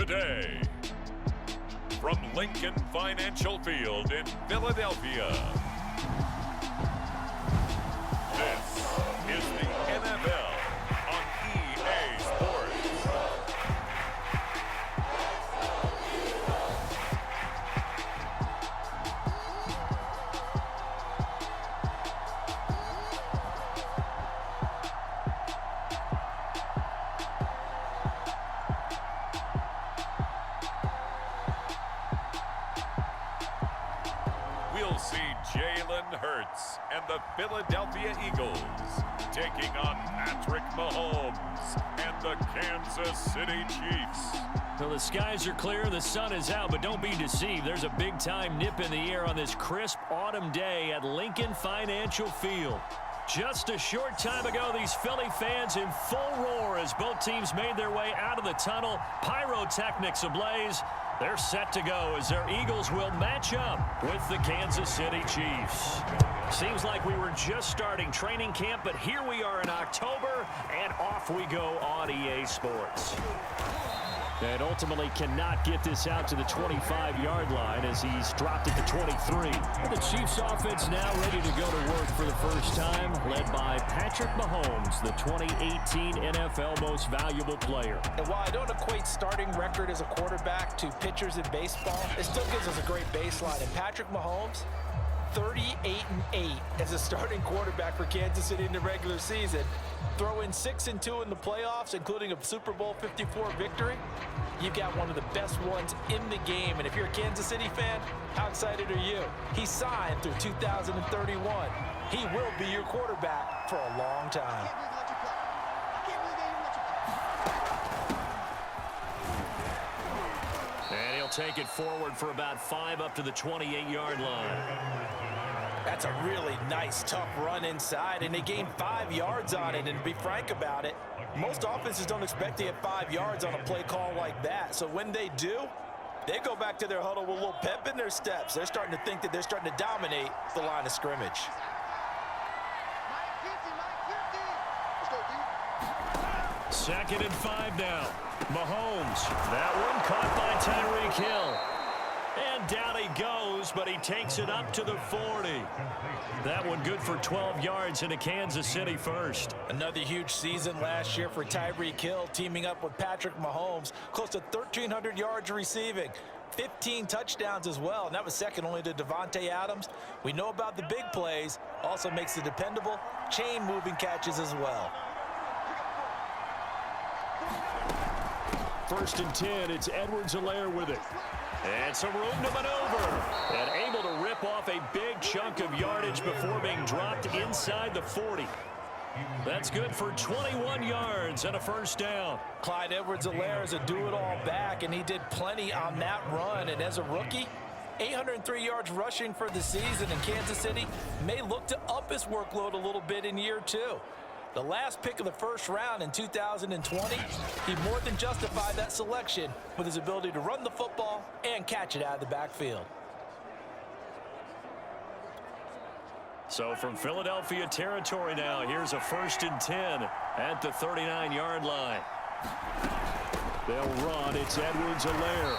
today. From Lincoln Financial Field in Philadelphia, this is the NFL on EA Sports. We'll see Jalen Hurts and the Philadelphia Eagles taking on Patrick Mahomes and the Kansas City Chiefs. Well, the skies are clear, the sun is out, but don't be deceived. There's a big-time nip in the air on this crisp autumn day at Lincoln Financial Field. Just a short time ago, these Philly fans in full roar as both teams made their way out of the tunnel. Pyrotechnics ablaze. They're set to go as their Eagles will match up with the Kansas City Chiefs. Seems like we were just starting training camp, but here we are in October, and off we go on EA Sports. And ultimately cannot get this out to the 25-yard line as he's dropped at the 23. The Chiefs offense now ready to go to work for the first time, led by Patrick Mahomes, the 2018 NFL Most Valuable Player. And while I don't equate starting record as a quarterback to pitchers in baseball, it still gives us a great baseline. And Patrick Mahomes, 38-8 as a starting quarterback for Kansas City in the regular season. Throw in 6-2 in the playoffs, including a Super Bowl 54 victory. You've got one of the best ones in the game. And if you're a Kansas City fan, how excited are you? He signed through 2031. He will be your quarterback for a long time. And he'll take it forward for about 5 up to the 28-yard line. That's a really nice, tough run inside, and they gained 5 yards on it. And to be frank about it, most offenses don't expect to get 5 yards on a play call like that. So when they do, they go back to their huddle with a little pep in their steps. They're starting to think that they're starting to dominate the line of scrimmage. Second and 5 now. Mahomes, that one caught by Tyreek Hill. And down he goes, but he takes it up to the 40. That one good for 12 yards into Kansas City first. Another huge season last year for Tyreek Hill, teaming up with Patrick Mahomes. Close to 1,300 yards receiving. 15 touchdowns as well, and that was second only to Devontae Adams. We know about the big plays. Also makes the dependable chain-moving catches as well. First and 10, it's Edwards-Helaire with it. And some room to maneuver. And able to rip off a big chunk of yardage before being dropped inside the 40. That's good for 21 yards and a first down. Clyde Edwards-Helaire is a do-it-all back, and he did plenty on that run. And as a rookie, 803 yards rushing for the season, and Kansas City may look to up his workload a little bit in year 2. The last pick of the first round in 2020, he more than justified that selection with his ability to run the football and catch it out of the backfield. So from Philadelphia territory now, here's a first and 10 at the 39-yard line. They'll run. It's Edwards-Helaire.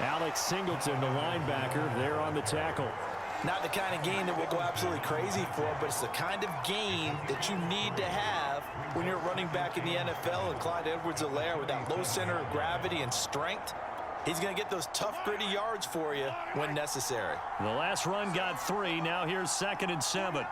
Alex Singleton, the linebacker, there on the tackle. Not the kind of gain that we'll go absolutely crazy for, but it's the kind of gain that you need to have when you're running back in the NFL. And Clyde Edwards-Helaire, with that low center of gravity and strength, he's going to get those tough, gritty yards for you when necessary. The last run got 3. Now here's 2nd and 7.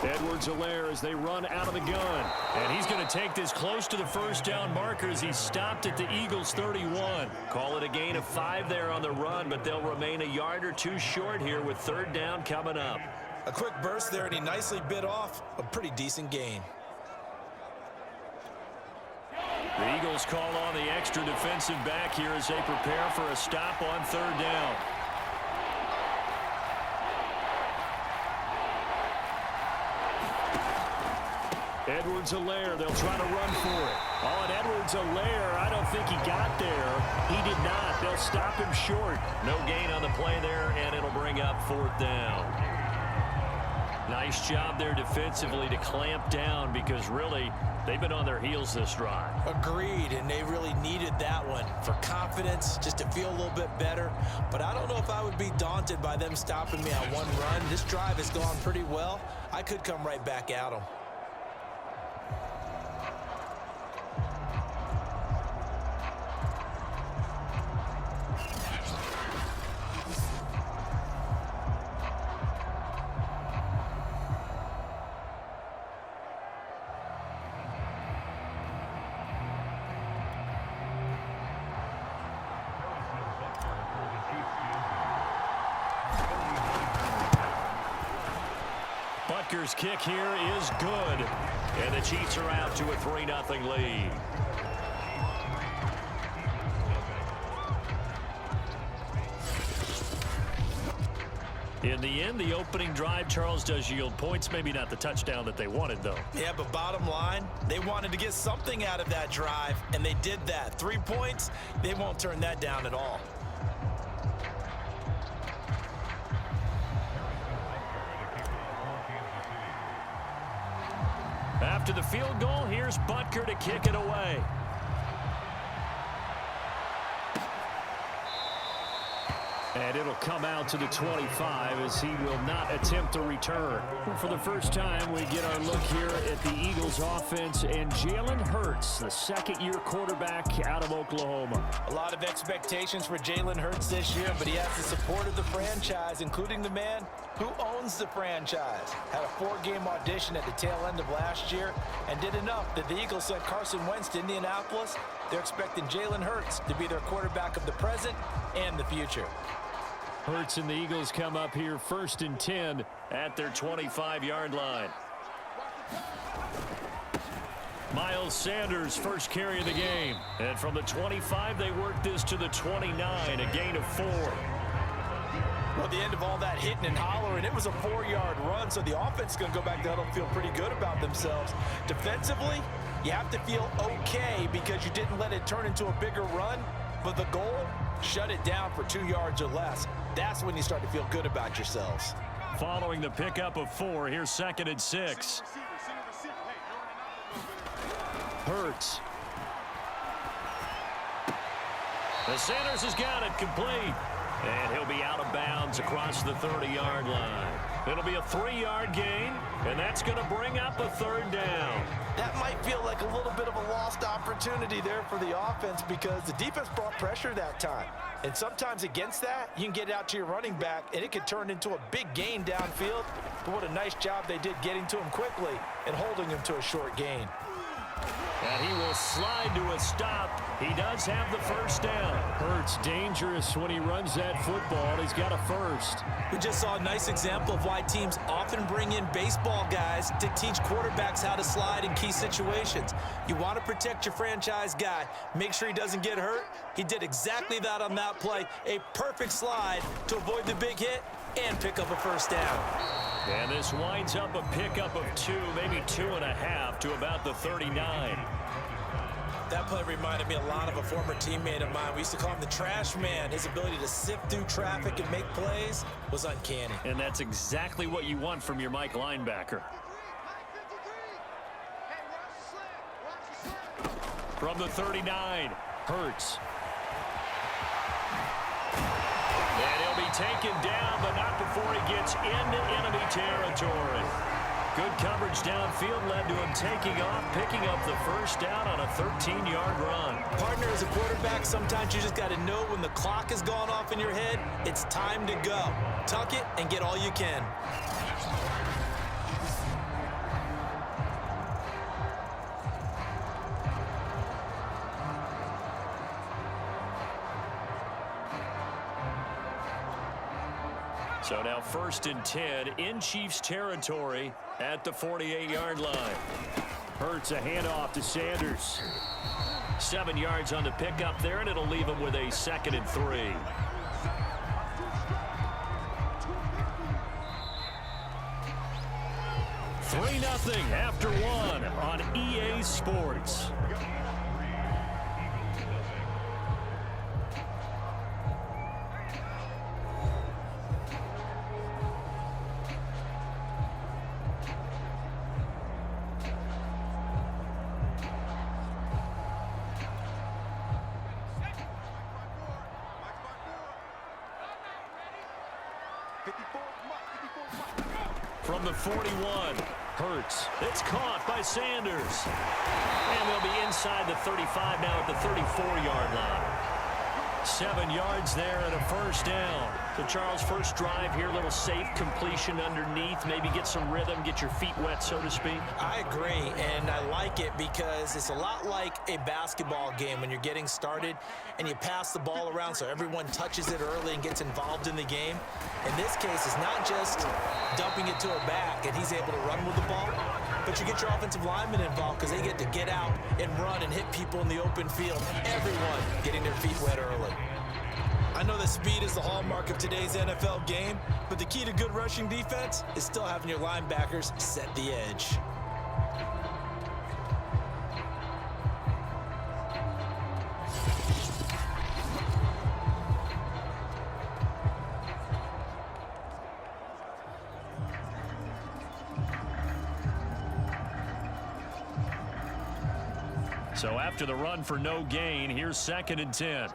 Edwards-Helaire as they run out of the gun. And he's going to take this close to the first down marker as he's stopped at the Eagles' 31. Call it a gain of 5 there on the run, but they'll remain a yard or 2 short here with 3rd down coming up. A quick burst there, and he nicely bit off a pretty decent gain. The Eagles call on the extra defensive back here as they prepare for a stop on 3rd down. Edwards-Helaire, they'll try to run for it. Oh, and Edwards-Helaire, I don't think he got there. He did not. They'll stop him short. No gain on the play there, and it'll bring up 4th down. Nice job there defensively to clamp down because really they've been on their heels this drive. Agreed, and they really needed that one for confidence, just to feel a little bit better. But I don't know if I would be daunted by them stopping me on one run. This drive has gone pretty well. I could come right back at them. Butker's kick here is good. And the Chiefs are out to a 3-0 lead. In the end, the opening drive, Charles, does yield points. Maybe not the touchdown that they wanted, though. Yeah, but bottom line, they wanted to get something out of that drive, and they did that. 3 points, they won't turn that down at all. After the field goal, here's Butker to kick it away. And it'll come out to the 25 as he will not attempt a return. For the first time, we get our look here at the Eagles offense and Jalen Hurts, the second-year quarterback out of Oklahoma. A lot of expectations for Jalen Hurts this year, but he has the support of the franchise, including the man who owns the franchise. Had a 4-game audition at the tail end of last year and did enough that the Eagles sent Carson Wentz to Indianapolis. They're expecting Jalen Hurts to be their quarterback of the present and the future. Hurts and the Eagles come up here 1st and 10 at their 25-yard line. Miles Sanders, first carry of the game. And from the 25, they work this to the 29, a gain of 4. Well, at the end of all that hitting and hollering, it was a 4-yard run, so the offense is going to go back to huddle and feel pretty good about themselves. Defensively, you have to feel okay because you didn't let it turn into a bigger run, but the goal, shut it down for 2 yards or less. That's when you start to feel good about yourselves. Following the pickup of 4, here's 2nd and 6. Hurts. The Sanders has got it complete. And he'll be out of bounds across the 30-yard line. It'll be a 3-yard gain, and that's going to bring up a 3rd down. That might feel like a little bit of a lost opportunity there for the offense because the defense brought pressure that time. And sometimes against that, you can get out to your running back, and it could turn into a big gain downfield. But what a nice job they did getting to him quickly and holding him to a short gain. And he will slide to a stop. He does have the 1st down. Hurts dangerous when he runs that football. He's got a 1st. We just saw a nice example of why teams often bring in baseball guys to teach quarterbacks how to slide in key situations. You want to protect your franchise guy. Make sure he doesn't get hurt. He did exactly that on that play. A perfect slide to avoid the big hit and pick up a 1st down. And this winds up a pickup of 2, maybe 2.5 to about the 39. That play reminded me a lot of a former teammate of mine. We used to call him the trash man. His ability to sift through traffic and make plays was uncanny. And that's exactly what you want from your Mike linebacker. From the 39, Hurts. And he'll be taken down, but not before he gets into enemy territory. Good coverage downfield led to him taking off, picking up the 1st down on a 13-yard run. Partner, as a quarterback, sometimes you just got to know when the clock has gone off in your head, it's time to go. Tuck it and get all you can. So now 1st and 10 in Chiefs territory at the 48-yard line. Hurts a handoff to Sanders. 7 yards on the pickup there, and it'll leave him with a 2nd and 3. $3-0 after 1 on EA Sports. from the 41. Hurts. It's caught by Sanders. And they'll be inside the 35 now at the 34-yard line. 7 yards there and a first down. So, Charles, first drive here, little safe completion underneath. Maybe get some rhythm, get your feet wet, so to speak. I agree, and I like it because it's a lot like a basketball game when you're getting started and you pass the ball around so everyone touches it early and gets involved in the game. In this case, it's not just dumping it to a back and he's able to run with the ball, but you get your offensive linemen involved because they get to get out and run and hit people in the open field. Everyone getting their feet wet early. I know that speed is the hallmark of today's NFL game, but the key to good rushing defense is still having your linebackers set the edge. So after the run for no gain, here's 2nd and 10.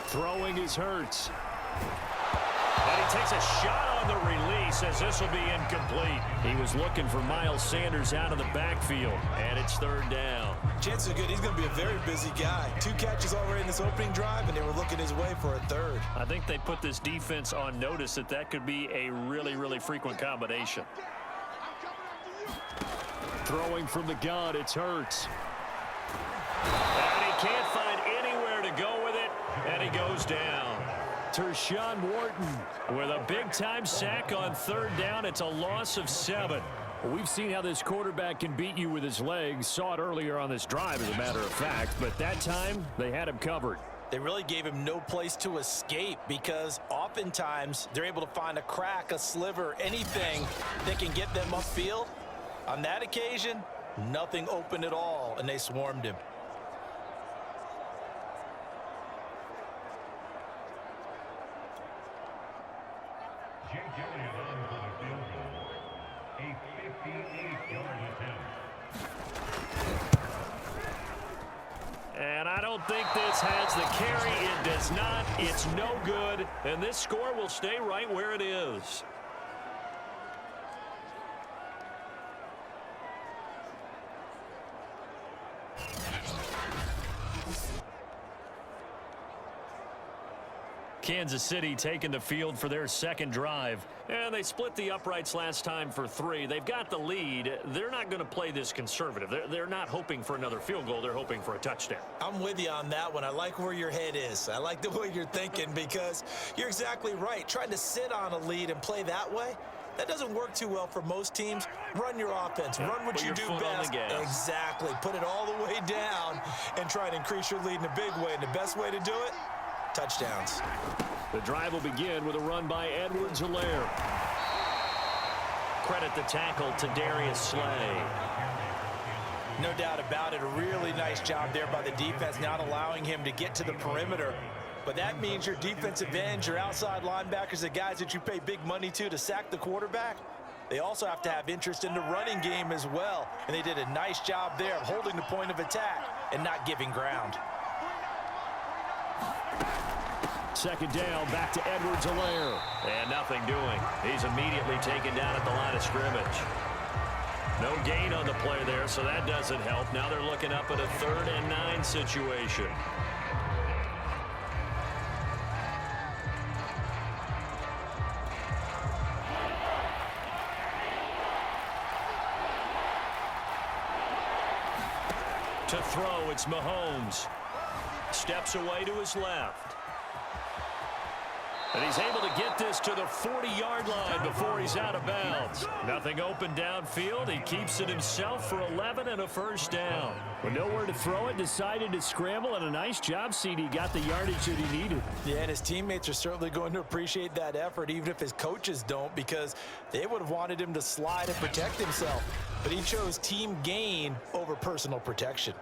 Throwing is Hurts. And he takes a shot on the release as this will be incomplete. He was looking for Miles Sanders out of the backfield, and it's 3rd down. Chances are good he's going to be a very busy guy. 2 catches already in this opening drive, and they were looking his way for a 3rd. I think they put this defense on notice that could be a really, really frequent combination. Throwing from the gun, it's Hurts. And he can't find anywhere to go with it, and he goes down. Tershawn Wharton with a big-time sack on 3rd down. It's a loss of 7. Well, we've seen how this quarterback can beat you with his legs. Saw it earlier on this drive, as a matter of fact. But that time, they had him covered. They really gave him no place to escape because oftentimes they're able to find a crack, a sliver, anything that can get them upfield. On that occasion, nothing open at all, and they swarmed him. And I don't think this has the carry. It does not. It's no good. And this score will stay right where it is. Kansas City taking the field for their 2nd drive. And they split the uprights last time for 3. They've got the lead. They're not going to play this conservative. They're not hoping for another field goal. They're hoping for a touchdown. I'm with you on that one. I like where your head is. I like the way you're thinking because you're exactly right. Trying to sit on a lead and play that way, that doesn't work too well for most teams. Run your offense. Run what you do best. Exactly. Put it all the way down and try and increase your lead in a big way. And the best way to do it, touchdowns. The drive will begin with a run by Edwards-Helaire. Credit the tackle to Darius Slay. No doubt about it. A really nice job there by the defense, not allowing him to get to the perimeter. But that means your defensive ends, your outside linebackers, the guys that you pay big money to sack the quarterback, they also have to have interest in the running game as well. And they did a nice job there of holding the point of attack and not giving ground. 2nd down, back to Edwards-Helaire. And nothing doing. He's immediately taken down at the line of scrimmage. No gain on the play there, so that doesn't help. Now they're looking up at a 3rd and 9 situation. To throw, it's Mahomes. Steps away to his left. And he's able to get this to the 40-yard line before he's out of bounds. Nothing open downfield. He keeps it himself for 11 and a first down. With nowhere to throw it, decided to scramble, and a nice job, CD. Got the yardage that he needed. Yeah, and his teammates are certainly going to appreciate that effort, even if his coaches don't, because they would have wanted him to slide and protect himself. But he chose team gain over personal protection.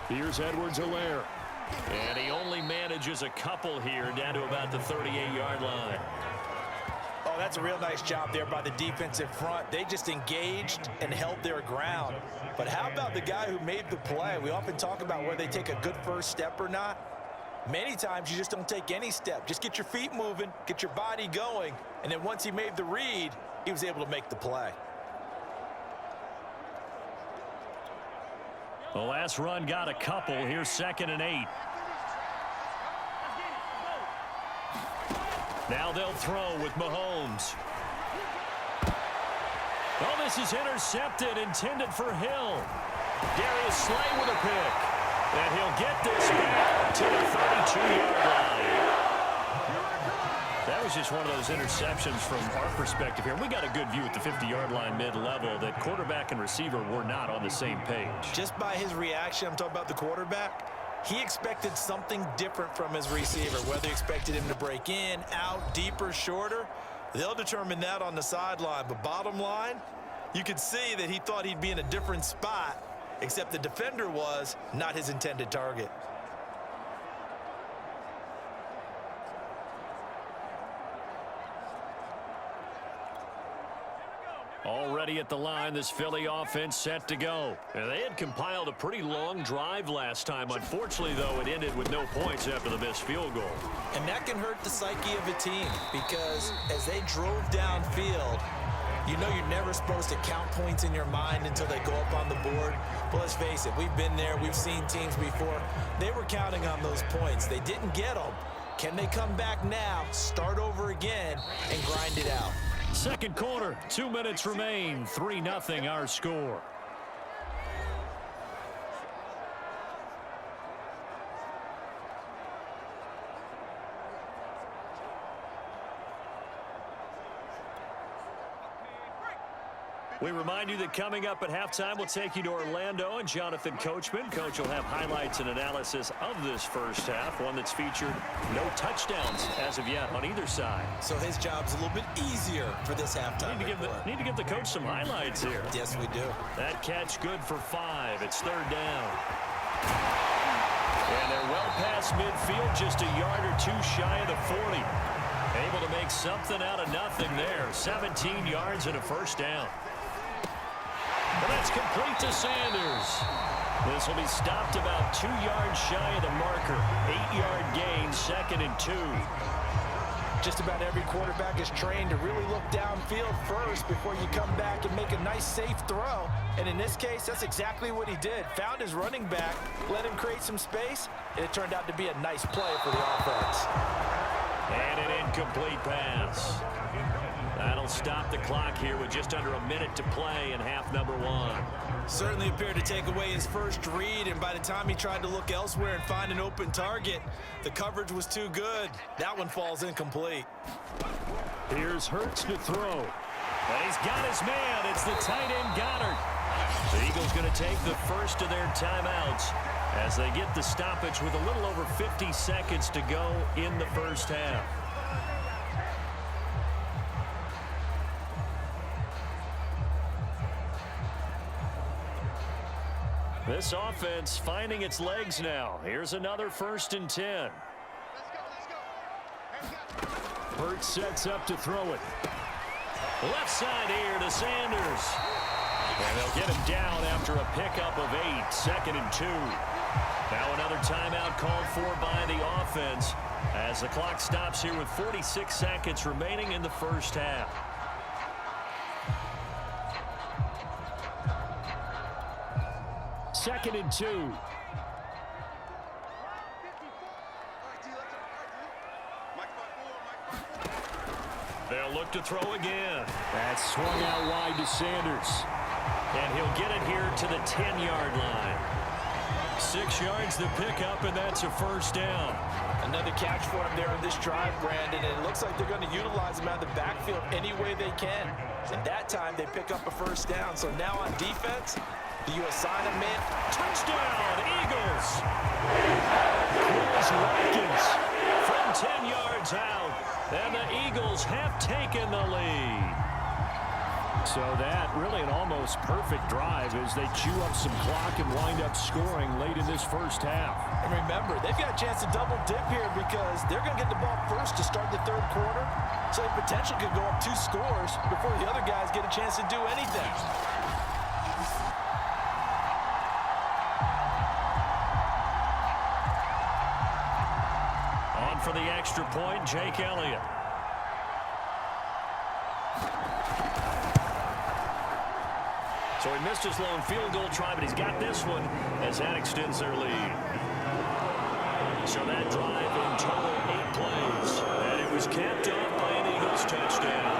Here's Edwards-Helaire. And he only manages a couple here, down to about the 38-yard line. Oh, that's a real nice job there by the defensive front. They just engaged and held their ground. But how about the guy who made the play? We often talk about whether they take a good first step or not. Many times you just don't take any step. Just get your feet moving, get your body going, and then once he made the read, he was able to make the play. The last run got a couple. Here's 2nd and 8. Now they'll throw with Mahomes. Oh, this is intercepted, intended for Hill. Darius Slay with a pick. And he'll get this back to the 32-yard line. That was just one of those interceptions from our perspective here. We got a good view at the 50-yard line mid-level that quarterback and receiver were not on the same page. Just by his reaction, I'm talking about the quarterback, he expected something different from his receiver, whether he expected him to break in, out, deeper, shorter. They'll determine that on the sideline. But bottom line, you could see that he thought he'd be in a different spot, except the defender was not his intended target. Already at the line, this Philly offense set to go. And they had compiled a pretty long drive last time. Unfortunately, though, it ended with no points after the missed field goal. And that can hurt the psyche of a team because as they drove downfield, you know you're never supposed to count points in your mind until they go up on the board. But let's face it, we've been there. We've seen teams before. They were counting on those points. They didn't get them. Can they come back now, start over again, and grind it out? Second quarter, 2 minutes remain. 3-0 our score. We remind you that coming up at halftime, we'll take you to Orlando and Jonathan Coachman. Coach will have highlights and analysis of this first half, one that's featured no touchdowns as of yet on either side. So his job's a little bit easier for this halftime. Need to give the coach some highlights here. Yes, we do. That catch good for 5. It's 3rd down. And they're well past midfield, just a yard or two shy of the 40. Able to make something out of nothing there. 17 yards and a first down. And that's complete to Sanders. This will be stopped about 2 yards shy of the marker. 8-yard gain, 2nd and 2. Just about every quarterback is trained to really look downfield first before you come back and make a nice, safe throw. And in this case, that's exactly what he did. Found his running back, let him create some space, and it turned out to be a nice play for the offense. And an incomplete pass. That'll stop the clock here with just under a minute to play in half number 1. Certainly appeared to take away his first read, and by the time he tried to look elsewhere and find an open target, the coverage was too good. That one falls incomplete. Here's Hurts to throw. And he's got his man. It's the tight end Goddard. The Eagles going to take the first of their timeouts as they get the stoppage with a little over 50 seconds to go in the first half. This offense finding its legs now. Here's another 1st and 10. Hurts sets up to throw it. Left side here to Sanders. And they'll get him down after a pickup of 8. 2nd and 2. Now another timeout called for by the offense as the clock stops here with 46 seconds remaining in the first half. Second and 2. They'll look to throw again. That's swung out wide to Sanders. And he'll get it here to the 10-yard line. 6 yards to pick up, and that's a first down. Another catch for him there on this drive, Brandon, and it looks like they're going to utilize him out of the backfield any way they can. And that time they pick up a first down. So now on defense, do you assign a man? Touchdown, Eagles! Chris Watkins from 10 yards out, and the Eagles have taken the lead. So that really an almost perfect drive as they chew up some clock and wind up scoring late in this first half. And remember, they've got a chance to double dip here because they're going to get the ball first to start the third quarter. So they potentially could go up 2 scores before the other guys get a chance to do anything. On for the extra point, Jake Elliott. So he missed his lone field goal try, but he's got this one as that extends their lead. So that drive in total 8 plays, and it was capped off by an Eagles touchdown.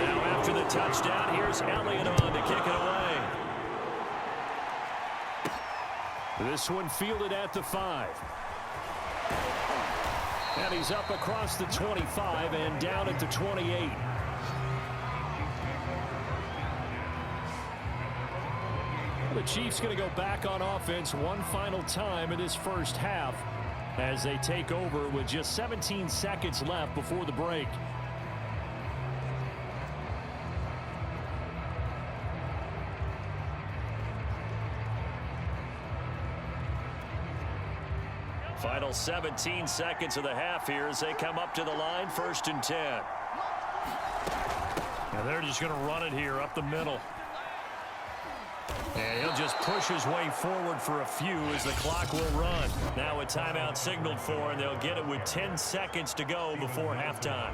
Now after the touchdown, here's Elliott on to kick it away. This one fielded at the 5. And he's up across the 25 and down at the 28. The Chiefs going to go back on offense one final time in this first half as they take over with just 17 seconds left before the break. Final 17 seconds of the half here as they come up to the line, 1st and 10. And they're just going to run it here up the middle. And he'll just push his way forward for a few as the clock will run. Now a timeout signaled for, and they'll get it with 10 seconds to go before halftime.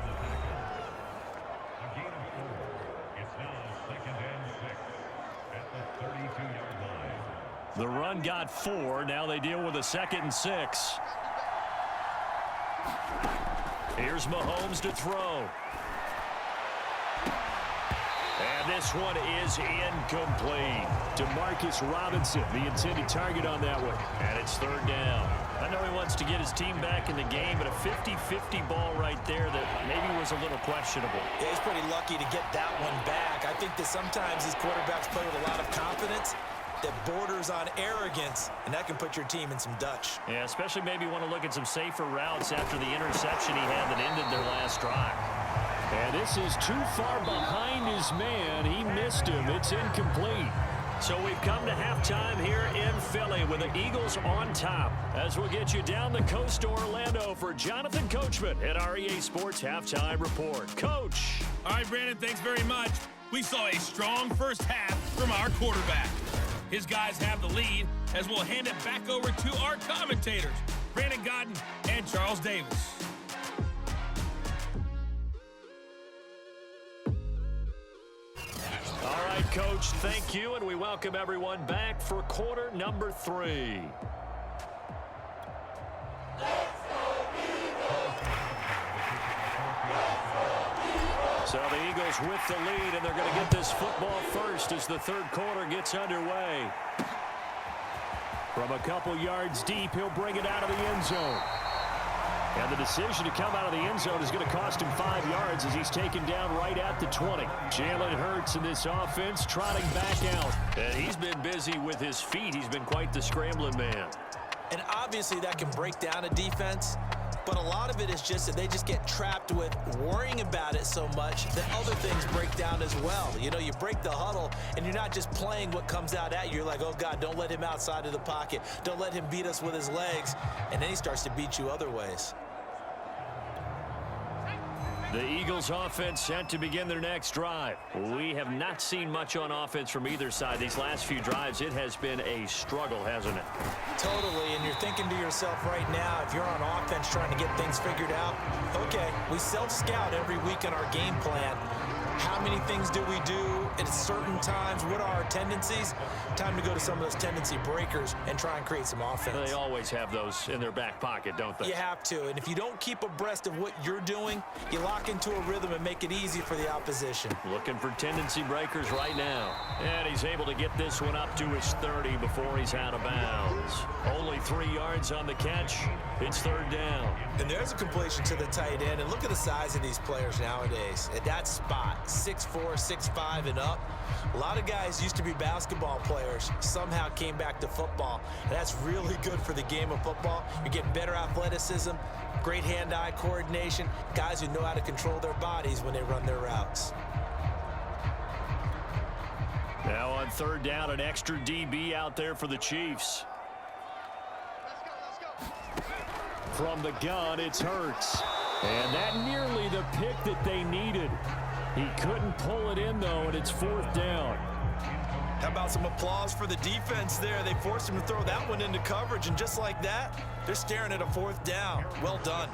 The run got 4. Now they deal with a 2nd and 6. Here's Mahomes to throw. And this one is incomplete. Demarcus Robinson, the intended target on that one. And it's 3rd down. I know he wants to get his team back in the game, but a 50-50 ball right there that maybe was a little questionable. Yeah, he's pretty lucky to get that one back. I think that sometimes these quarterbacks play with a lot of confidence that borders on arrogance, and that can put your team in some Dutch. Yeah, especially maybe want to look at some safer routes after the interception he had that ended their last drive. And this is too far behind his man. He missed him. It's incomplete. So we've come to halftime here in Philly with the Eagles on top. As we'll get you down the coast to Orlando for Jonathan Coachman at our EA Sports Halftime Report. Coach. All right, Brandon, thanks very much. We saw a strong first half from our quarterback. His guys have the lead as we'll hand it back over to our commentators, Brandon Godden and Charles Davis. All right, Coach, thank you, and we welcome everyone back for quarter number 3. So the Eagles with the lead, and they're going to get this football first as the third quarter gets underway. From a couple yards deep, he'll bring it out of the end zone. And the decision to come out of the end zone is going to cost him 5 yards as he's taken down right at the 20. Jalen Hurts in this offense trotting back out. And he's been busy with his feet. He's been quite the scrambling man. And obviously that can break down a defense, but a lot of it is just that they just get trapped with worrying about it so much that other things break down as well. You know, you break the huddle, and you're not just playing what comes out at you. You're like, oh, God, don't let him outside of the pocket. Don't let him beat us with his legs. And then he starts to beat you other ways. The Eagles offense set to begin their next drive. We have not seen much on offense from either side. These last few drives, it has been a struggle, hasn't it? Totally, and you're thinking to yourself right now, if you're on offense trying to get things figured out, okay, we self-scout every week in our game plan. How many things do we do at certain times? What are our tendencies? Time to go to some of those tendency breakers and try and create some offense. They always have those in their back pocket, don't they? You have to, and if you don't keep abreast of what you're doing, you lock into a rhythm and make it easy for the opposition. Looking for tendency breakers right now. And he's able to get this one up to his 30 before he's out of bounds. Only 3 yards on the catch. It's third down. And there's a completion to the tight end, and look at the size of these players nowadays. At that spot, 6'4", 6'5", and up. A lot of guys used to be basketball players, somehow came back to football. And that's really good for the game of football. You're getting better athleticism, great hand-eye coordination, guys who know how to control their bodies when they run their routes. Now on third down, an extra DB out there for the Chiefs. From the gun, it's Hurts. And that nearly the pick that they needed. He couldn't pull it in, though, and it's fourth down. How about some applause for the defense there? They forced him to throw that one into coverage, and just like that, they're staring at a fourth down. Well done.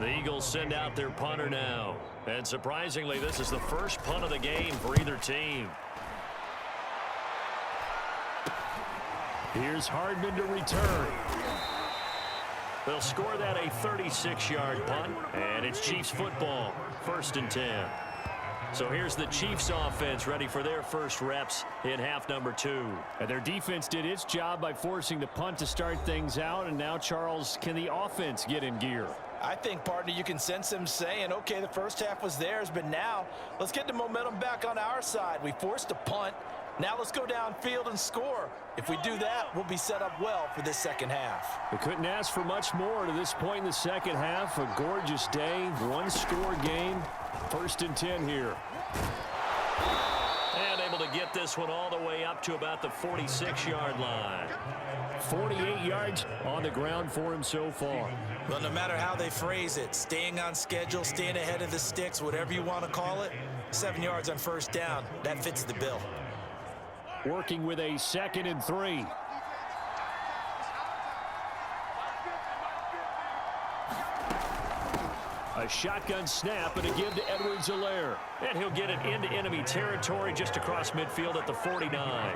The Eagles send out their punter now. And surprisingly, this is the first punt of the game for either team. Here's Hardman to return. They'll score that a 36-yard punt, and it's Chiefs football, 1st and 10. So here's the Chiefs offense ready for their first reps in half number 2. And their defense did its job by forcing the punt to start things out, and now, Charles, can the offense get in gear? I think, partner, you can sense them saying, okay, the first half was theirs, but now let's get the momentum back on our side. We forced a punt. Now let's go downfield and score. If we do that, we'll be set up well for this second half. We couldn't ask for much more to this point in the second half. A gorgeous day, one-score game. 1st and 10 here. And able to get this one all the way up to about the 46-yard line. 48 yards on the ground for him so far. Well, no matter how they phrase it, staying on schedule, staying ahead of the sticks, whatever you want to call it, 7 yards on first down, that fits the bill. Working with a 2nd and 3. A shotgun snap and a give to Edwards-Helaire. And he'll get it into enemy territory just across midfield at the 49.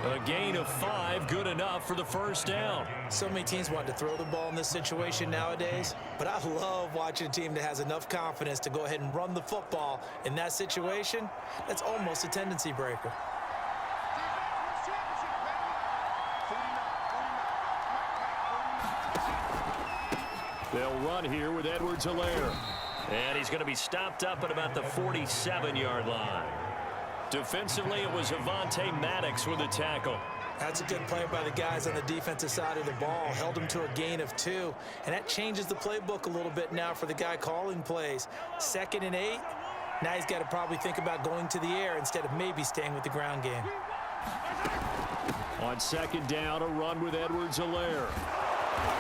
A gain of 5, good enough for the first down. So many teams want to throw the ball in this situation nowadays, but I love watching a team that has enough confidence to go ahead and run the football in that situation. That's almost a tendency breaker. They'll run here with Edwards-Helaire. And he's going to be stopped up at about the 47-yard line. Defensively, it was Avonte Maddox with the tackle. That's a good play by the guys on the defensive side of the ball. Held him to a gain of 2. And that changes the playbook a little bit now for the guy calling plays. 2nd and 8. Now he's got to probably think about going to the air instead of maybe staying with the ground game. On 2nd down, a run with Edwards-Helaire.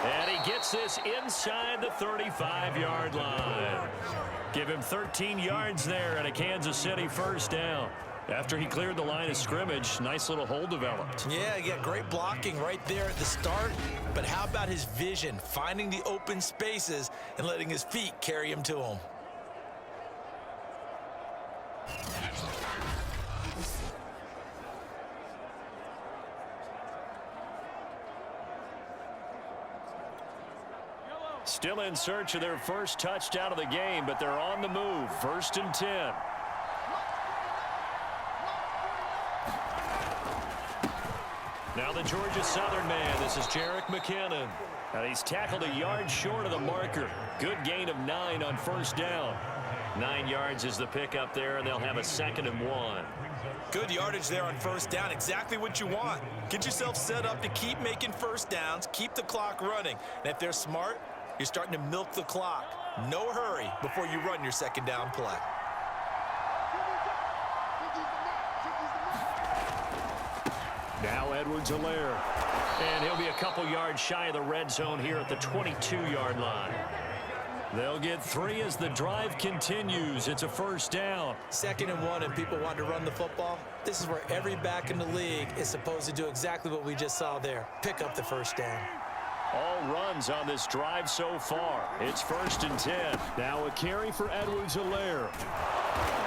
And he gets this inside the 35-yard line. Give him 13 yards there and a Kansas City first down. After he cleared the line of scrimmage, nice little hole developed. Yeah, he got great blocking right there at the start. But how about his vision, finding the open spaces and letting his feet carry him to them? Still in search of their first touchdown of the game, but they're on the move. 1st and 10. Now the Georgia Southern man. This is Jerick McKinnon. And he's tackled a yard short of the marker. Good gain of 9 on first down. 9 yards is the pickup there, and they'll have a 2nd and 1. Good yardage there on first down. Exactly what you want. Get yourself set up to keep making first downs, keep the clock running. And if they're smart, you're starting to milk the clock. No hurry before you run your 2nd down play. Now Edwards-Helaire. And he'll be a couple yards shy of the red zone here at the 22-yard line. They'll get 3 as the drive continues. It's a first down. 2nd and 1, and people want to run the football. This is where every back in the league is supposed to do exactly what we just saw there. Pick up the first down. All runs on this drive so far. It's 1st and 10. Now a carry for Edwards-Helaire.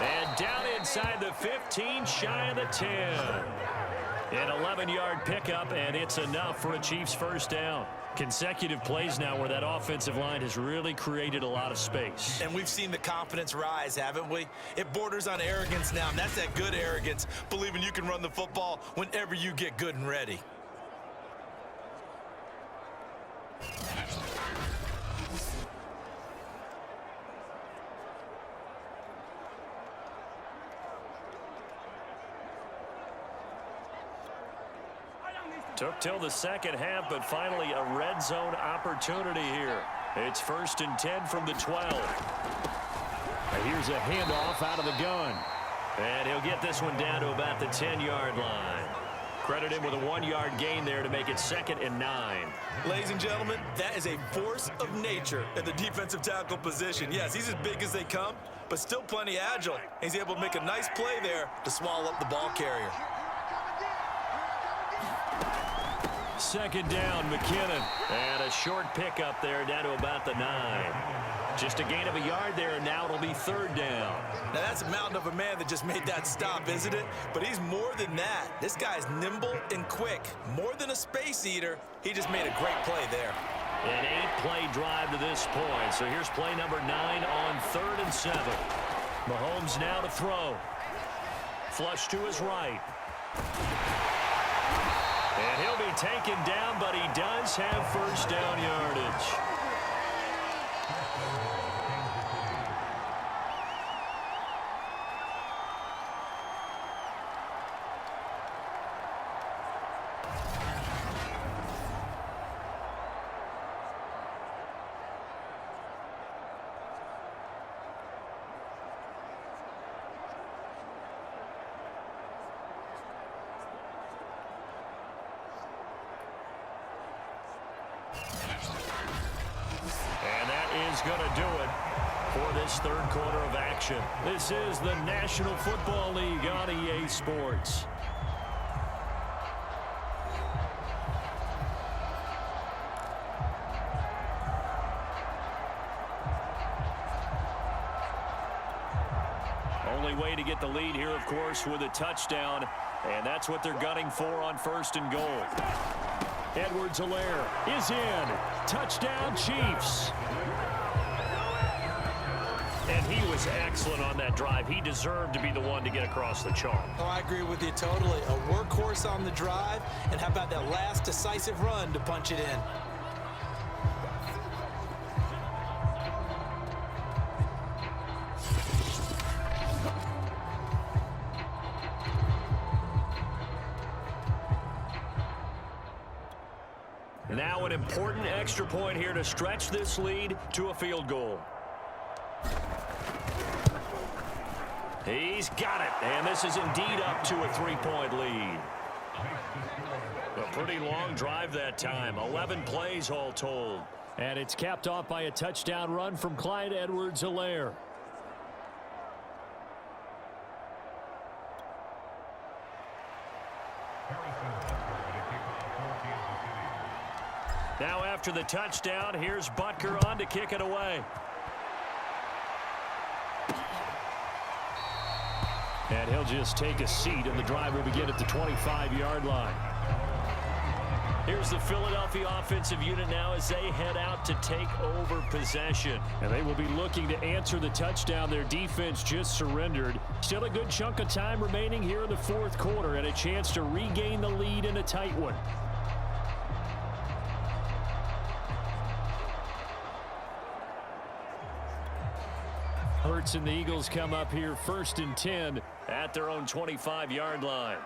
And down inside the 15, shy of the 10. An 11-yard pickup, and it's enough for a Chiefs first down. Consecutive plays now where that offensive line has really created a lot of space. And we've seen the confidence rise, haven't we? It borders on arrogance now, and that's that good arrogance, believing you can run the football whenever you get good and ready. Took till the second half, but finally a red zone opportunity here. It's 1st and 10 from the 12. Here's a handoff out of the gun. And he'll get this one down to about the 10-yard line. Credit him with a 1-yard gain there to make it 2nd and 9. Ladies and gentlemen, that is a force of nature at the defensive tackle position. Yes, he's as big as they come, but still plenty agile. He's able to make a nice play there to swallow up the ball carrier. 2nd down, McKinnon. And a short pickup there down to about the 9. Just a gain of a yard there, and now it'll be 3rd down. Now, that's a mountain of a man that just made that stop, isn't it? But he's more than that. This guy's nimble and quick. More than a space eater, he just made a great play there. An 8-play drive to this point. So here's play number 9 on 3rd and 7. Mahomes now to throw. Flush to his right. And he'll be taken down, but he does have 1st down yardage. Is going to do it for this 3rd quarter of action. This is the National Football League on EA Sports. Only way to get the lead here, of course, with a touchdown, and that's what they're gunning for on 1st and goal. Edwards-Helaire is in. Touchdown, Chiefs. And he was excellent on that drive. He deserved to be the one to get across the chalk. Oh, I agree with you totally. A workhorse on the drive, and how about that last decisive run to punch it in? Now an important extra point here to stretch this lead to a field goal. He's got it, and this is indeed up to a 3-point lead. A pretty long drive that time, 11 plays all told. And it's capped off by a touchdown run from Clyde Edwards-Helaire. Now after the touchdown, here's Butker on to kick it away. And he'll just take a seat, and the drive will begin at the 25-yard line. Here's the Philadelphia offensive unit now as they head out to take over possession. And they will be looking to answer the touchdown their defense just surrendered. Still a good chunk of time remaining here in the 4th quarter, and a chance to regain the lead in a tight one. Hurts and the Eagles come up here 1st and 10 at their own 25-yard line.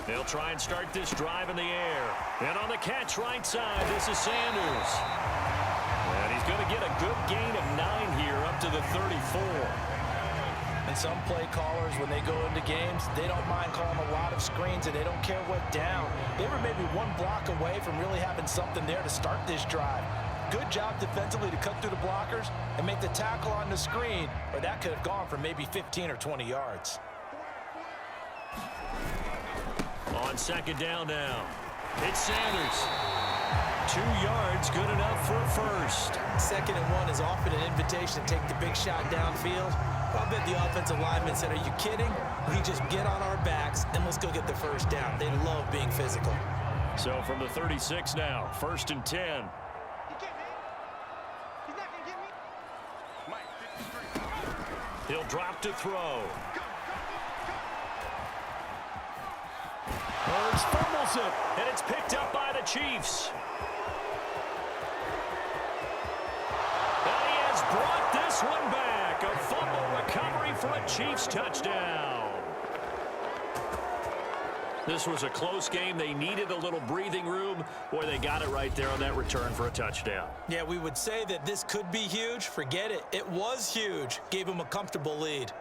They'll try and start this drive in the air. And on the catch right side, this is Sanders. And he's going to get a good gain of 9 here up to the 34. And some play callers, when they go into games, they don't mind calling a lot of screens, and they don't care what down. They were maybe one block away from really having something there to start this drive. Good job defensively to cut through the blockers and make the tackle on the screen, or that could have gone for maybe 15 or 20 yards. On 2nd down now, it's Sanders. 2 yards, good enough for a first. 2nd and 1 is often an invitation to take the big shot downfield. I bet the offensive lineman said, are you kidding? We just get on our backs and let's go get the first down. They love being physical. So from the 36 now, 1st and 10. He'll drop to throw. Birds fumbles it. And it's picked up by the Chiefs. And he has brought this one back. A fumble recovery for a Chiefs touchdown. This was a close game. They needed a little breathing room. Boy, they got it right there on that return for a touchdown. Yeah, we would say that this could be huge. Forget it. It was huge. Gave them a comfortable lead.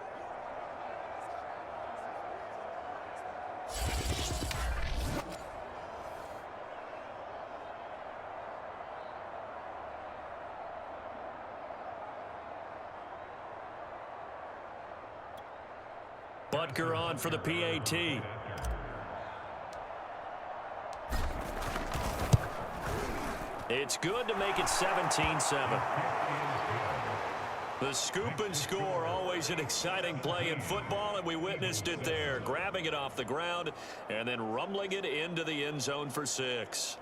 Butker on for the PAT. It's good to make it 17-7. The scoop and score, always an exciting play in football, and we witnessed it there, grabbing it off the ground and then rumbling it into the end zone for 6.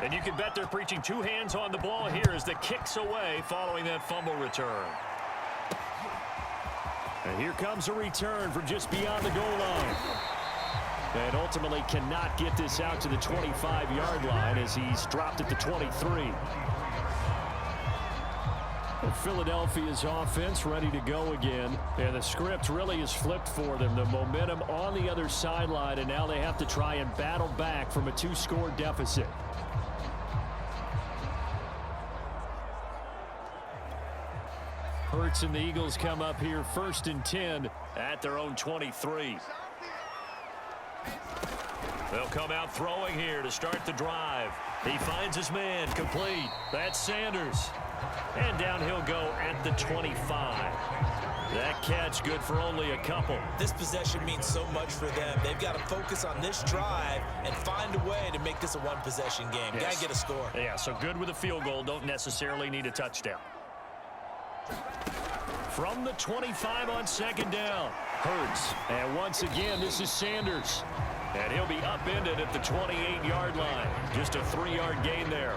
And you can bet they're preaching 2 hands on the ball here as the kick's away following that fumble return. And here comes a return from just beyond the goal line. And ultimately cannot get this out to the 25-yard line as he's dropped at the 23. Philadelphia's offense ready to go again. And the script really is flipped for them. The momentum on the other sideline, and now they have to try and battle back from a 2-score deficit. Hurts and the Eagles come up here 1st and 10 at their own 23. They'll come out throwing here to start the drive. He finds his man, complete. That's Sanders. And down he'll go at the 25. That catch good for only a couple. This possession means so much for them. They've got to focus on this drive and find a way to make this a one-possession game. Yes. Got to get a score. Yeah, so good with a field goal. Don't necessarily need a touchdown. From the 25 on 2nd down. Hurts. And once again, this is Sanders. And he'll be upended at the 28-yard line. Just a 3-yard gain there.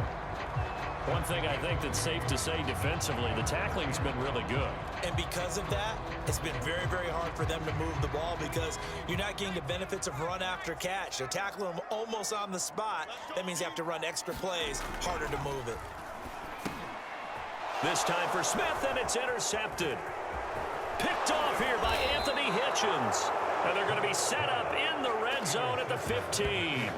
One thing I think that's safe to say defensively, the tackling's been really good. And because of that, it's been very, very hard for them to move the ball because you're not getting the benefits of run after catch. They're tackling them almost on the spot. That means you have to run extra plays, harder to move it. This time for Smith, and it's intercepted. Picked off here by Anthony Hitchens. And they're going to be set up in the red zone at the 15.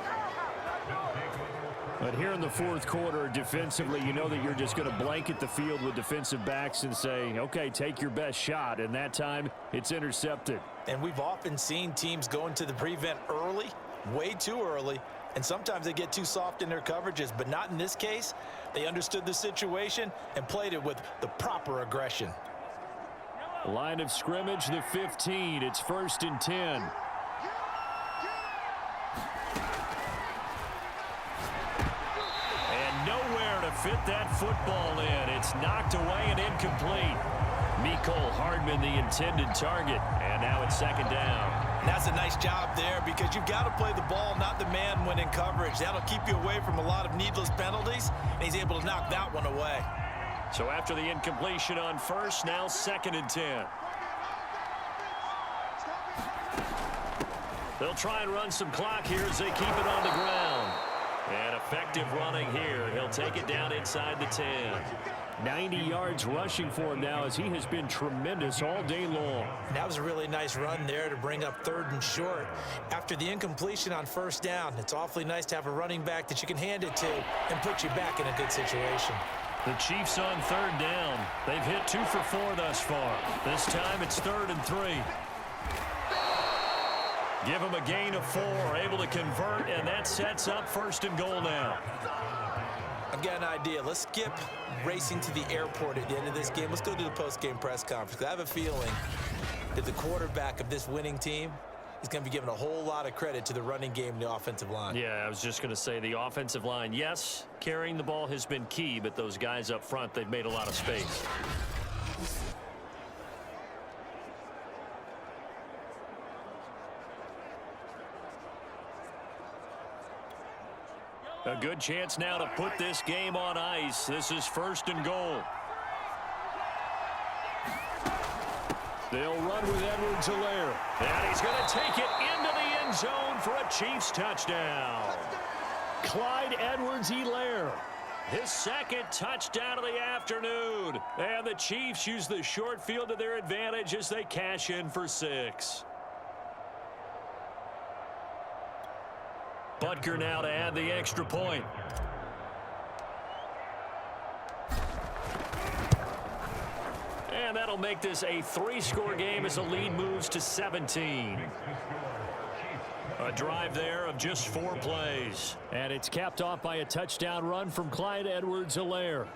But here in the 4th quarter, defensively, you know that you're just going to blanket the field with defensive backs and say, okay, take your best shot. And that time, it's intercepted. And we've often seen teams go into the prevent early, way too early, and sometimes they get too soft in their coverages, but not in this case. They understood the situation and played it with the proper aggression. Line of scrimmage, the 15. It's 1st and 10. Nowhere to fit that football in. It's knocked away and incomplete. Mecole Hardman, the intended target. And now it's 2nd down. And that's a nice job there because you've got to play the ball, not the man when in coverage. That'll keep you away from a lot of needless penalties, and he's able to knock that one away. So after the incompletion on 1st, now 2nd and 10. They'll try and run some clock here as they keep it on the ground. And effective running here. He'll take it down inside the 10. 90 yards rushing for him now as he has been tremendous all day long. That was a really nice run there to bring up 3rd and short. After the incompletion on 1st down, it's awfully nice to have a running back that you can hand it to and put you back in a good situation. The Chiefs on 3rd down. They've hit 2 for 4 thus far. This time it's 3rd and 3. Give them a gain of 4, able to convert, and that sets up 1st and goal now. I've got an idea. Let's skip racing to the airport at the end of this game. Let's go to the post-game press conference. I have a feeling that the quarterback of this winning team is going to be giving a whole lot of credit to the running game and the offensive line. Yeah, I was just going to say the offensive line, yes, carrying the ball has been key, but those guys up front, they've made a lot of space. A good chance now to put this game on ice. This is 1st and goal. They'll run with Edwards-Helaire. And he's going to take it into the end zone for a Chiefs touchdown. Clyde Edwards-Helaire. His second touchdown of the afternoon. And the Chiefs use the short field to their advantage as they cash in for 6. Butker now to add the extra point. And that'll make this a 3-score game as the lead moves to 17. A drive there of just 4 plays. And it's capped off by a touchdown run from Clyde Edwards-Helaire.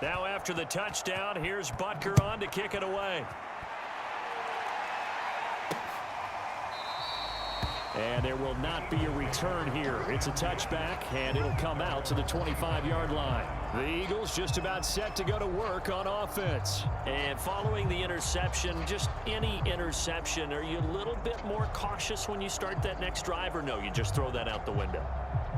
Now after the touchdown, here's Butker on to kick it away. And there will not be a return here. It's a touchback, and it'll come out to the 25-yard line. The Eagles just about set to go to work on offense. And following the interception, just any interception, are you a little bit more cautious when you start that next drive, or no, you just throw that out the window?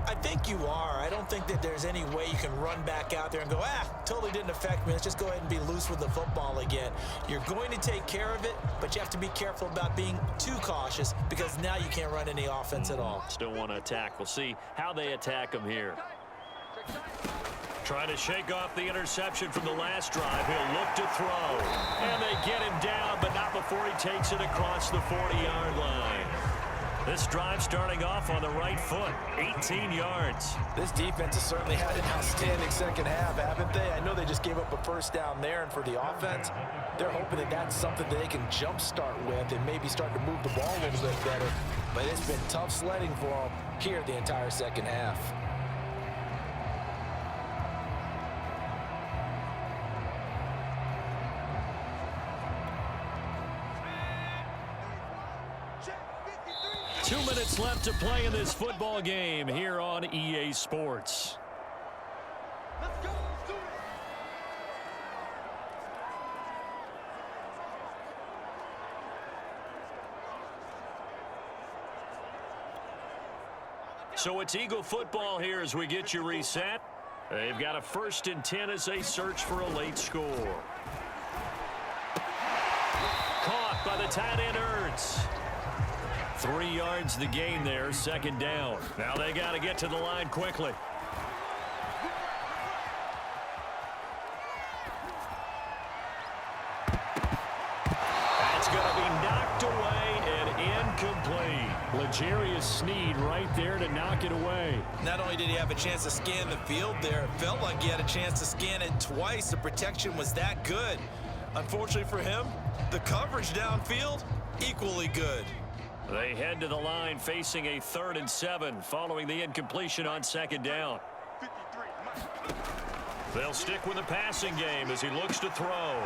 I think you are. I don't think that there's any way you can run back out there and go, totally didn't affect me. Let's just go ahead and be loose with the football again. You're going to take care of it, but you have to be careful about being too cautious because now you can't run any offense at all. Still want to attack. We'll see how they attack him here. Trying to shake off the interception from the last drive. He'll look to throw. And they get him down, but not before he takes it across the 40-yard line. This drive starting off on the right foot, 18 yards. This defense has certainly had an outstanding second half, haven't they? I know they just gave up a first down there, and for the offense, they're hoping that that's something that they can jumpstart with and maybe start to move the ball a little bit better. But it's been tough sledding for them here the entire second half. Minutes left to play in this football game here on EA Sports. So it's Eagle football here as we get you reset. They've got a 1st and 10 as they search for a late score. Caught by the tight end Ertz. 3 yards the gain there, 2nd down. Now they got to get to the line quickly. That's going to be knocked away and incomplete. L'Jarius Sneed right there to knock it away. Not only did he have a chance to scan the field there, it felt like he had a chance to scan it twice. The protection was that good. Unfortunately for him, the coverage downfield, equally good. They head to the line facing a 3rd and 7 following the incompletion on 2nd down. They'll stick with the passing game as he looks to throw.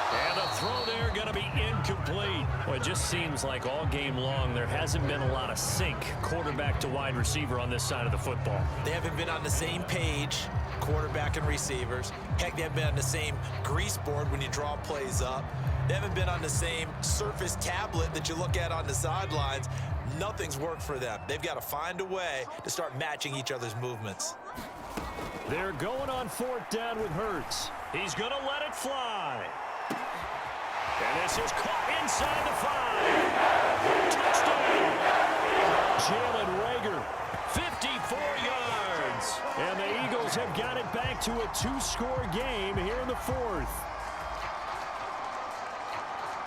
And a throw there going to be incomplete. Well, it just seems like all game long there hasn't been a lot of sync quarterback to wide receiver on this side of the football. They haven't been on the same page, quarterback and receivers. Heck, they haven't been on the same grease board when you draw plays up. They haven't been on the same Surface tablet that you look at on the sidelines. Nothing's worked for them. They've got to find a way to start matching each other's movements. They're going on 4th down with Hurts. He's going to let it fly. And this is caught inside the 5. Touchdown. Jalen Reagor. 54 yards. And the Eagles have got it back to a 2-score game here in the 4th.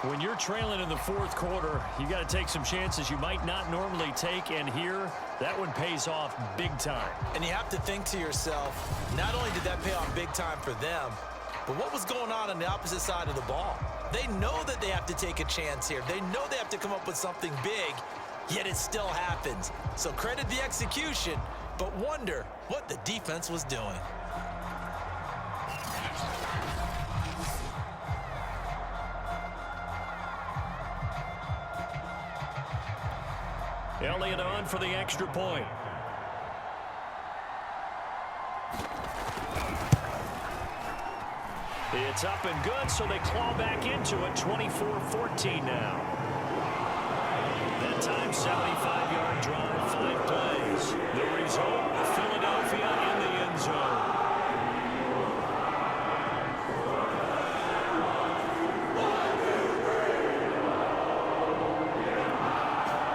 When you're trailing in the 4th quarter, you got to take some chances you might not normally take, and here, that one pays off big time. And you have to think to yourself, not only did that pay off big time for them, but what was going on the opposite side of the ball? They know that they have to take a chance here. They know they have to come up with something big, yet it still happens. So credit the execution, but wonder what the defense was doing. Elliott on for the extra point. It's up and good, so they claw back into it, 24-14 now. That time, 75-yard drive, 5 plays. The result, Philadelphia in the end zone.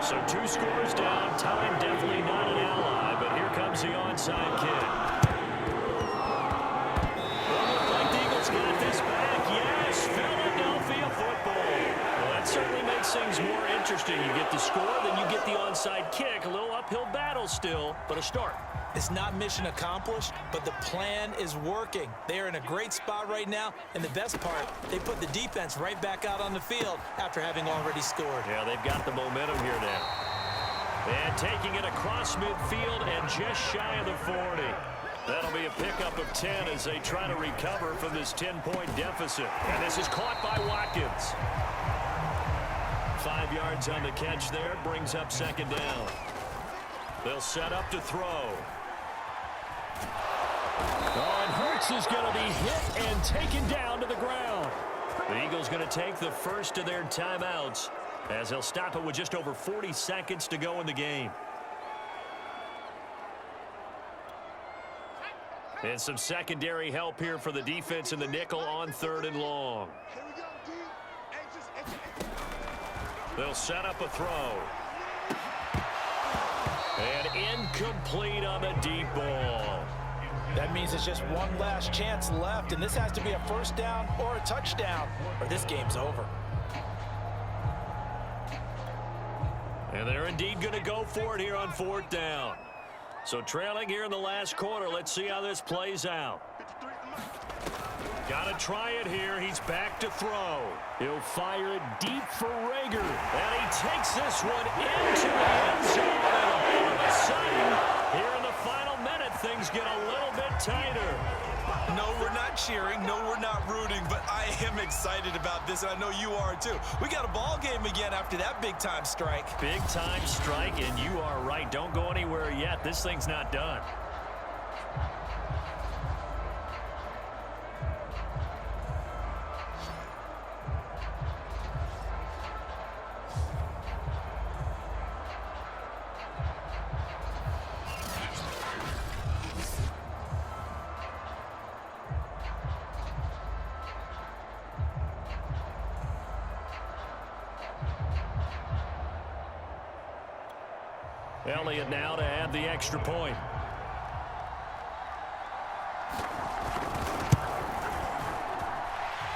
So 2 scores down, time definitely not an ally, but here comes the onside kick. Like the Eagles got this back. Yes, Philadelphia football. Well, that certainly makes things more interesting. You get the score, then you get the onside kick. A little uphill battle still, but a start. It's not mission accomplished, but the plan is working. They are in a great spot right now, and the best part, they put the defense right back out on the field after having already scored. Yeah, they've got the momentum here now. And taking it across midfield and just shy of the 40. That'll be a pickup of 10 as they try to recover from this 10-point deficit. And this is caught by Watkins. 5 yards on the catch there, brings up second down. They'll set up to throw. Oh, and Hurts is going to be hit and taken down to the ground. The Eagles going to take the first of their timeouts as they'll stop it with just over 40 seconds to go in the game. And some secondary help here for the defense in the nickel on 3rd and long. They'll set up a throw. And incomplete on the deep ball. That means it's just one last chance left, and this has to be a first down or a touchdown, or this game's over. And they're indeed going to go for it here on 4th down. So trailing here in the last quarter, let's see how this plays out. Got to try it here. He's back to throw. He'll fire it deep for Rager. And he takes this one into the end zone. And all of a sudden, here in the final minute, things get a little bit tighter. No, we're not cheering. No, we're not rooting, but I am excited about this, and I know you are too. We got a ball game again after that big-time strike. Big-time strike, and you are right. Don't go anywhere yet. This thing's not done. Elliott now to add the extra point.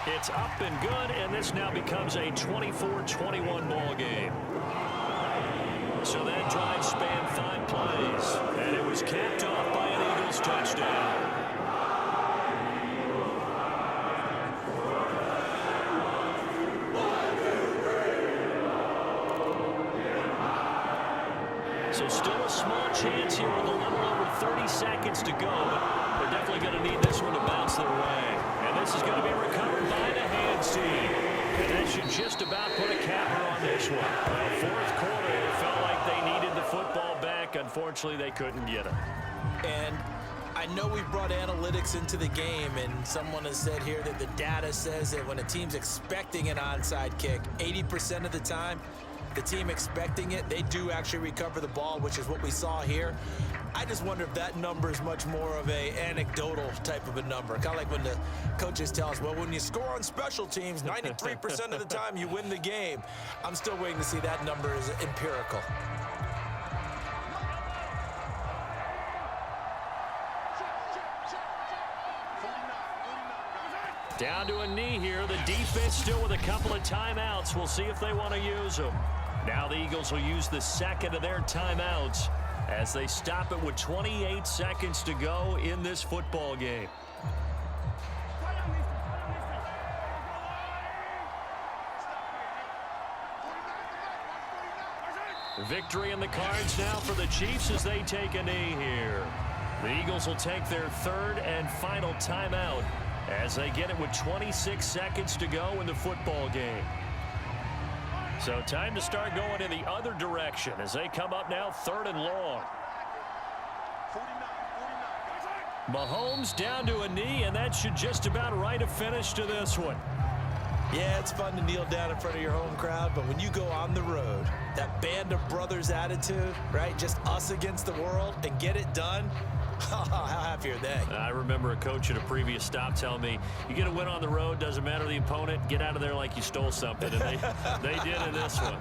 It's up and good, and this now becomes a 24-21 ball game. So that drive spanned 5 plays, and it was capped off by an Eagles touchdown. So still a small chance here with a little over 30 seconds to go, but they're definitely going to need this one to bounce their way. And this is going to be recovered by the hands team. And that should just about put a capper on this one. Well, 4th quarter, it felt like they needed the football back. Unfortunately, they couldn't get it. And I know we brought analytics into the game, and someone has said here that the data says that when a team's expecting an onside kick, 80% of the time, the team expecting it, they do actually recover the ball, which is what we saw here. I just wonder if that number is much more of a anecdotal type of a number. Kind of like when the coaches tell us, well, when you score on special teams, 93% of the time you win the game. I'm still waiting to see that number is empirical. Down to a knee here. The defense still with a couple of timeouts. We'll see if they want to use them. Now the Eagles will use the second of their timeouts as they stop it with 28 seconds to go in this football game. Victory in the cards now for the Chiefs as they take a knee here. The Eagles will take their 3rd and final timeout as they get it with 26 seconds to go in the football game. So time to start going in the other direction as they come up now 3rd and long. Mahomes down to a knee, and that should just about write a finish to this one. Yeah, it's fun to kneel down in front of your home crowd, but when you go on the road, that band of brothers attitude, right? Just us against the world and get it done. How happy are they? I remember a coach at a previous stop telling me, you get a win on the road, doesn't matter the opponent, get out of there like you stole something. And they did in this one.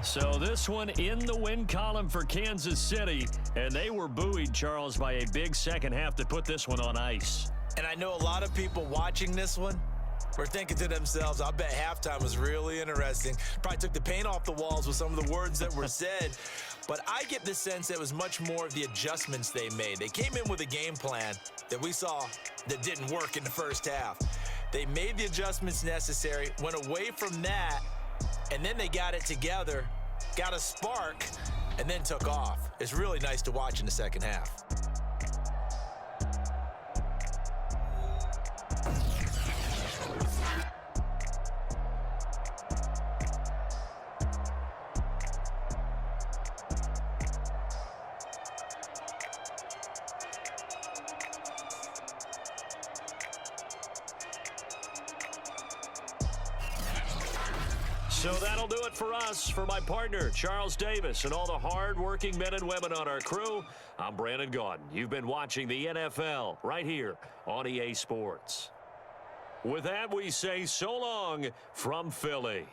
So this one in the win column for Kansas City, and they were buoyed, Charles, by a big second half to put this one on ice. And I know a lot of people watching this one were thinking to themselves, I bet halftime was really interesting. Probably took the paint off the walls with some of the words that were said. But I get the sense that it was much more of the adjustments they made. They came in with a game plan that we saw that didn't work in the first half. They made the adjustments necessary, went away from that, and then they got it together, got a spark, and then took off. It's really nice to watch in the second half. So that'll do it for us. For my partner, Charles Davis, and all the hard-working men and women on our crew, I'm Brandon Gaudin. You've been watching the NFL right here on EA Sports. With that, we say so long from Philly.